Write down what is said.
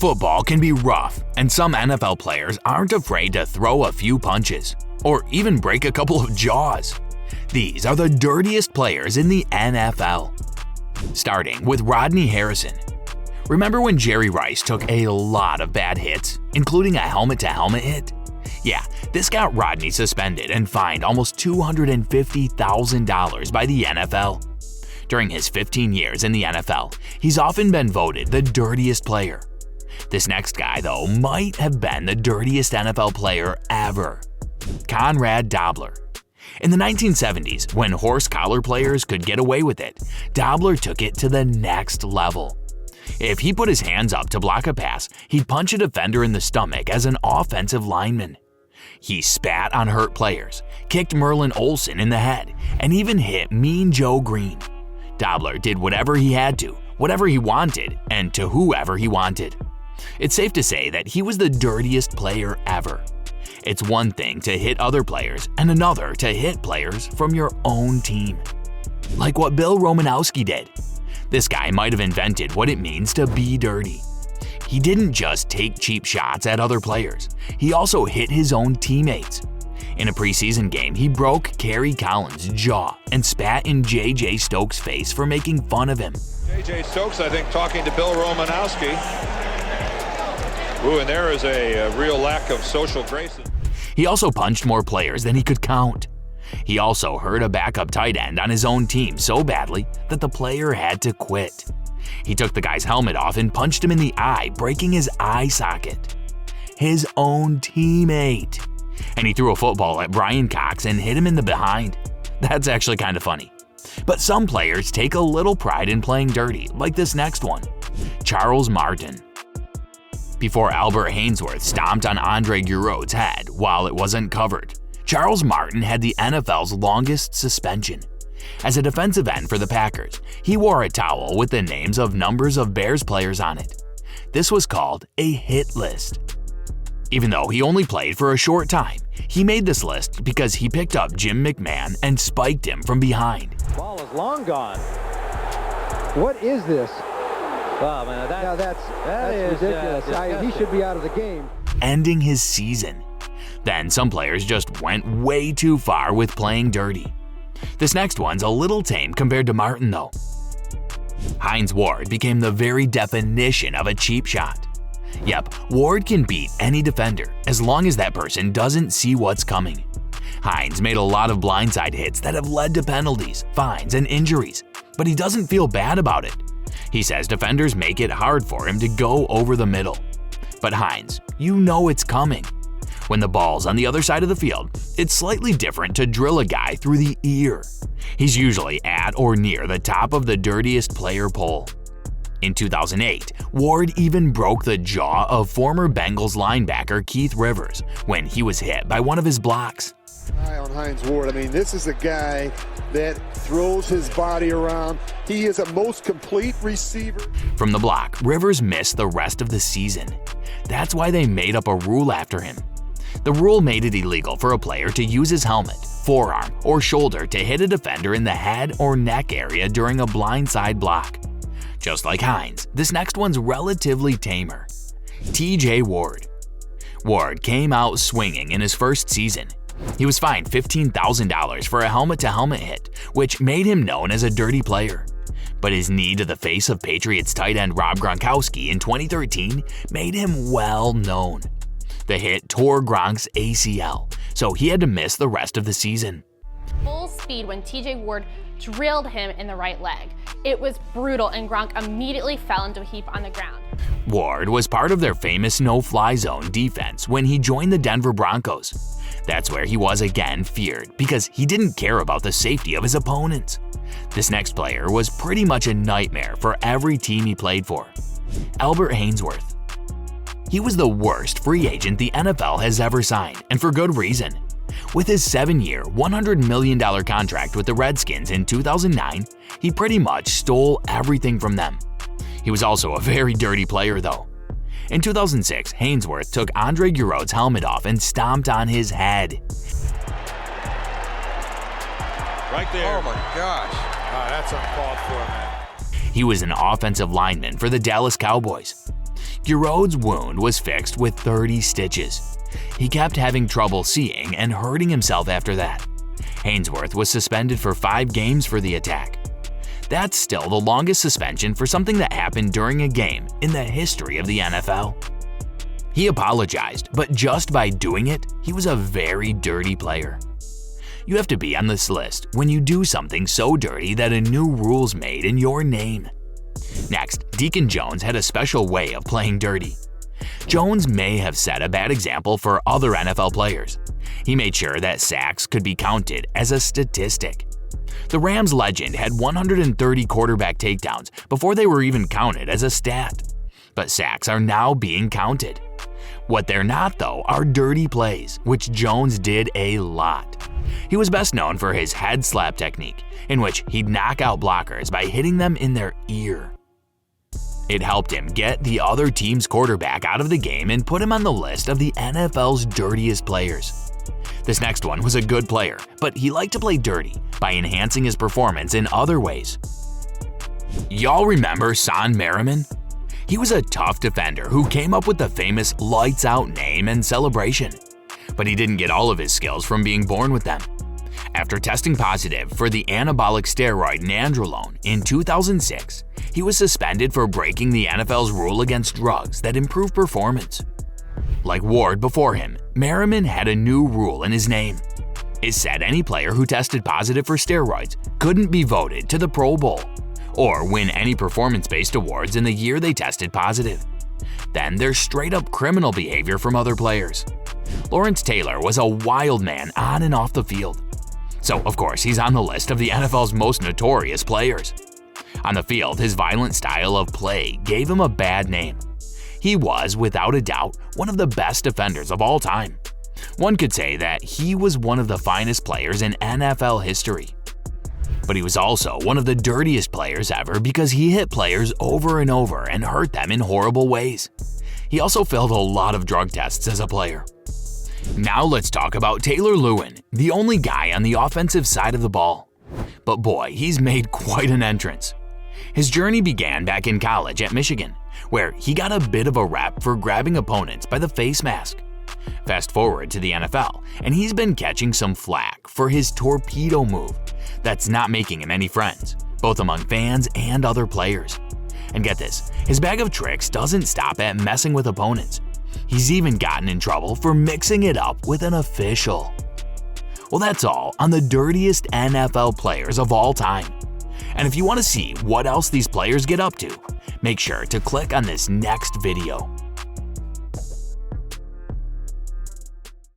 Football can be rough, and some NFL players aren't afraid to throw a few punches, or even break a couple of jaws. These are the dirtiest players in the NFL. Starting with Rodney Harrison. Remember when Jerry Rice took a lot of bad hits, including a helmet-to-helmet hit? Yeah, this got Rodney suspended and fined almost $250,000 by the NFL. During his 15 years in the NFL, he's often been voted the dirtiest player. This next guy, though, might have been the dirtiest NFL player ever. Conrad Dobler. In the 1970s, when horse collar players could get away with it, Dobler took it to the next level. If he put his hands up to block a pass, he'd punch a defender in the stomach as an offensive lineman. He spat on hurt players, kicked Merlin Olsen in the head, and even hit Mean Joe Green. Dobler did whatever he had to, whatever he wanted, and to whoever he wanted. It's safe to say that he was the dirtiest player ever. It's one thing to hit other players and another to hit players from your own team. Like what Bill Romanowski did. This guy might have invented what it means to be dirty. He didn't just take cheap shots at other players, he also hit his own teammates. In a preseason game, he broke Kerry Collins' jaw and spat in J.J. Stokes' face for making fun of him. J.J. Stokes, I think, talking to Bill Romanowski. Ooh, and there is a real lack of social grace. He also punched more players than he could count. He also hurt a backup tight end on his own team so badly that the player had to quit. He took the guy's helmet off and punched him in the eye, breaking his eye socket. His own teammate. And he threw a football at Brian Cox and hit him in the behind. That's actually kind of funny. But some players take a little pride in playing dirty, like this next one, Charles Martin. Before Albert Haynesworth stomped on Andre Guerreau's head while it wasn't covered, Charles Martin had the NFL's longest suspension. As a defensive end for the Packers, he wore a towel with the names of numbers of Bears players on it. This was called a hit list. Even though he only played for a short time, he made this list because he picked up Jim McMahon and spiked him from behind. Ball is long gone. What is this? Wow, man, that's ridiculous. He should be out of the game. Ending his season. Then some players just went way too far with playing dirty. This next one's a little tame compared to Martin though. Hines Ward became the very definition of a cheap shot. Yep, Ward can beat any defender as long as that person doesn't see what's coming. Hines made a lot of blindside hits that have led to penalties, fines, and injuries, but he doesn't feel bad about it. He says defenders make it hard for him to go over the middle. But Hines, you know it's coming. When the ball's on the other side of the field, it's slightly different to drill a guy through the ear. He's usually at or near the top of the dirtiest player poll. In 2008, Ward even broke the jaw of former Bengals linebacker Keith Rivers when he was hit by one of his blocks. Eye on Hines Ward. I mean, this is a guy that throws his body around. He is a most complete receiver. From the block, Rivers missed the rest of the season. That's why they made up a rule after him. The rule made it illegal for a player to use his helmet, forearm, or shoulder to hit a defender in the head or neck area during a blindside block. Just like Hines, this next one's relatively tamer. T.J. Ward. Ward came out swinging in his first season. He was fined $15,000 for a helmet-to-helmet hit, which made him known as a dirty player. But his knee to the face of Patriots tight end Rob Gronkowski in 2013 made him well known. The hit tore Gronk's ACL, so he had to miss the rest of the season. Full speed when TJ Ward drilled him in the right leg. It was brutal and Gronk immediately fell into a heap on the ground. Ward was part of their famous no-fly zone defense when he joined the Denver Broncos. That's where he was again feared because he didn't care about the safety of his opponents. This next player was pretty much a nightmare for every team he played for. Albert Haynesworth. He was the worst free agent the NFL has ever signed, and for good reason. With his 7-year, $100 million contract with the Redskins in 2009, he pretty much stole everything from them. He was also a very dirty player though. In 2006, Haynesworth took Andre Guerreau's helmet off and stomped on his head. Right there. Oh my gosh. That's uncalled for, man. He was an offensive lineman for the Dallas Cowboys. Giroud's wound was fixed with 30 stitches. He kept having trouble seeing and hurting himself after that. Haynesworth was suspended for 5 games for the attack. That's still the longest suspension for something that happened during a game in the history of the NFL. He apologized, but just by doing it, he was a very dirty player. You have to be on this list when you do something so dirty that a new rule's made in your name. Next, Deacon Jones had a special way of playing dirty. Jones may have set a bad example for other NFL players. He made sure that sacks could be counted as a statistic. The Rams legend had 130 quarterback takedowns before they were even counted as a stat. But sacks are now being counted. What they're not, though, are dirty plays, which Jones did a lot. He was best known for his head slap technique, in which he'd knock out blockers by hitting them in their ear. It helped him get the other team's quarterback out of the game and put him on the list of the NFL's dirtiest players. This next one was a good player, but he liked to play dirty by enhancing his performance in other ways. Y'all remember Son Merriman? He was a tough defender who came up with the famous lights out name and celebration. But he didn't get all of his skills from being born with them. After testing positive for the anabolic steroid nandrolone in 2006, he was suspended for breaking the NFL's rule against drugs that improve performance. Like Ward before him, Merriman had a new rule in his name. It said any player who tested positive for steroids couldn't be voted to the Pro Bowl or win any performance-based awards in the year they tested positive. Then there's straight-up criminal behavior from other players. Lawrence Taylor was a wild man on and off the field. So, of course, he's on the list of the NFL's most notorious players. On the field, his violent style of play gave him a bad name. He was, without a doubt, one of the best defenders of all time. One could say that he was one of the finest players in NFL history. But he was also one of the dirtiest players ever because he hit players over and over and hurt them in horrible ways. He also failed a lot of drug tests as a player. Now let's talk about Taylor Lewan, the only guy on the offensive side of the ball. But boy, he's made quite an entrance. His journey began back in college at Michigan, where he got a bit of a rap for grabbing opponents by the face mask. Fast forward to the NFL, and he's been catching some flack for his torpedo move that's not making him any friends, both among fans and other players. And get this, his bag of tricks doesn't stop at messing with opponents. He's even gotten in trouble for mixing it up with an official. Well, that's all on the dirtiest NFL players of all time. And if you want to see what else these players get up to, make sure to click on this next video.